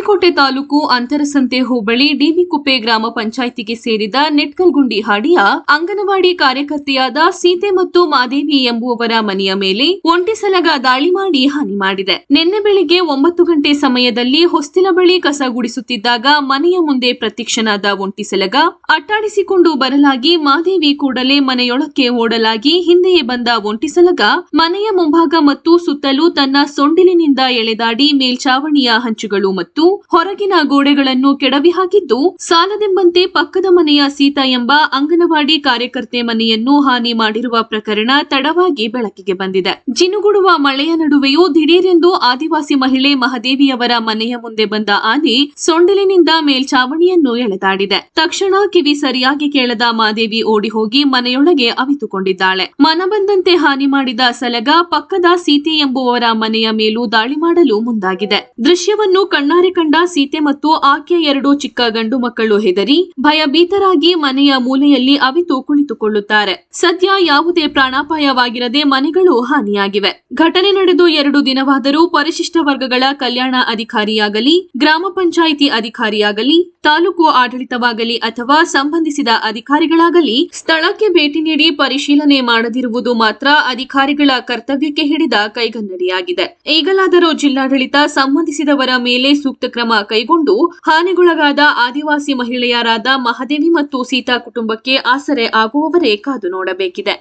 ತಾವರೆಕೋಟೆ ತಾಲೂಕು ಅಂತರಸಂತೆ ಹೋಬಳಿ ಡಿಬಿಕುಪ್ಪೆ ಗ್ರಾಮ ಪಂಚಾಯಿತಿಗೆ ಸೇರಿದ ನೆಟ್ಕಲ್ಗುಂಡಿ ಹಾಡಿಯ ಅಂಗನವಾಡಿ ಕಾರ್ಯಕರ್ತೆಯಾದ ಸೀತೆ ಮತ್ತು ಮಾದೇವಿ ಎಂಬುವವರ ಮನೆಯ ಮೇಲೆ ಒಂಟಿ ಸಲಗ ದಾಳಿ ಮಾಡಿ ಹಾನಿ ಮಾಡಿದೆ. ನಿನ್ನೆ ಬೆಳಿಗ್ಗೆ 9 ಗಂಟೆ ಸಮಯದಲ್ಲಿ ಹೊಸ್ತಿಲ ಬಳಿ ಕಸ ಗುಡಿಸುತ್ತಿದ್ದಾಗ ಮನೆಯ ಮುಂದೆ ಪ್ರತ್ಯಕ್ಷನಾದ ಒಂಟಿ ಸಲಗ ಅಟ್ಟಾಡಿಸಿಕೊಂಡು ಬರಲಾಗಿ ಮಾದೇವಿ ಕೂಡಲೇ ಮನೆಯೊಳಕ್ಕೆ ಓಡಲಾಗಿ ಹಿಂದೆಯೇ ಬಂದ ಒಂಟಿ ಸಲಗ ಮನೆಯ ಮುಂಭಾಗ ಮತ್ತು ಸುತ್ತಲೂ ತನ್ನ ಸೊಂಡಿಲಿನಿಂದ ಎಳೆದಾಡಿ ಮೇಲ್ಚಾವಣಿಯ ಹಂಚುಗಳು ಮತ್ತು ಹೊರಗಿನ ಗೋಡೆಗಳನ್ನು ಕೆಡವಿ ಹಾಕಿದ್ದು, ಸಾಲದೆಂಬಂತೆ ಪಕ್ಕದ ಮನೆಯ ಸೀತಾ ಎಂಬ ಅಂಗನವಾಡಿ ಕಾರ್ಯಕರ್ತೆ ಮನೆಯನ್ನು ಹಾನಿ ಮಾಡಿರುವ ಪ್ರಕರಣ ತಡವಾಗಿ ಬೆಳಕಿಗೆ ಬಂದಿದೆ. ಜಿನುಗುಡುವ ಮಳೆಯ ನಡುವೆಯೂ ದಿಢೀರೆಂದು ಆದಿವಾಸಿ ಮಹಿಳೆ ಮಹಾದೇವಿಯವರ ಮನೆಯ ಮುಂದೆ ಬಂದ ಆನೆ ಸೊಂಡಿಲಿನಿಂದ ಮೇಲ್ಚಾವಣಿಯನ್ನು ಎಳೆದಾಡಿದೆ. ತಕ್ಷಣ ಕಿವಿ ಸರಿಯಾಗಿ ಕೇಳದ ಮಾದೇವಿ ಓಡಿ ಹೋಗಿ ಮನೆಯೊಳಗೆ ಅವಿತುಕೊಂಡಿದ್ದಾಳೆ. ಮನಬಂದಂತೆ ಹಾನಿ ಮಾಡಿದ ಸಲಗ ಪಕ್ಕದ ಸೀತೆ ಎಂಬುವವರ ಮನೆಯ ಮೇಲೂ ದಾಳಿ ಮಾಡಲು ಮುಂದಾಗಿದೆ. ದೃಶ್ಯವನ್ನು ಕಣ್ಣಾರೆ ಕಂಡ ಸೀತೆ ಮತ್ತು ಆಕೆಯ 2 ಚಿಕ್ಕ ಗಂಡು ಮಕ್ಕಳು ಹೆದರಿ ಭಯಭೀತರಾಗಿ ಮನೆಯ ಮೂಲೆಯಲ್ಲಿ ಅವಿತು ಕುಳಿತುಕೊಳ್ಳುತ್ತಾರೆ. ಸದ್ಯ ಯಾವುದೇ ಪ್ರಾಣಾಪಾಯವಾಗಿರದೆ ಮನೆಗಳು ಹಾನಿಯಾಗಿವೆ. ಘಟನೆ ನಡೆದು 2 ದಿನವಾದರೂ ಪರಿಶಿಷ್ಟ ವರ್ಗಗಳ ಕಲ್ಯಾಣ ಅಧಿಕಾರಿಯಾಗಲಿ, ಗ್ರಾಮ ಪಂಚಾಯಿತಿ ಅಧಿಕಾರಿಯಾಗಲಿ, ತಾಲೂಕು ಆಡಳಿತವಾಗಲಿ ಅಥವಾ ಸಂಬಂಧಿಸಿದ ಅಧಿಕಾರಿಗಳಾಗಲಿ ಸ್ಥಳಕ್ಕೆ ಭೇಟಿ ನೀಡಿ ಪರಿಶೀಲನೆ ಮಾಡದಿರುವುದು ಮಾತ್ರ ಅಧಿಕಾರಿಗಳ ಕರ್ತವ್ಯಕ್ಕೆ ಹಿಡಿದ ಕೈಗನ್ನಡಿಯಾಗಿದೆ. ಈಗಲಾದರೂ ಜಿಲ್ಲಾಡಳಿತ ಸಂಬಂಧಿಸಿದವರ ಮೇಲೆ ಸೂಕ್ತ ಕ್ರಮ ಕೈಗೊಂಡು ಹಾನಿಗೊಳಗಾದ ಆದಿವಾಸಿ ಮಹಿಳೆಯರಾದ ಮಹಾದೇವಿ ಮತ್ತು ಸೀತಾ ಕುಟುಂಬಕ್ಕೆ ಆಸರೆ ಆಗುವವರೇ ಕಾದು ನೋಡಬೇಕಿದೆ.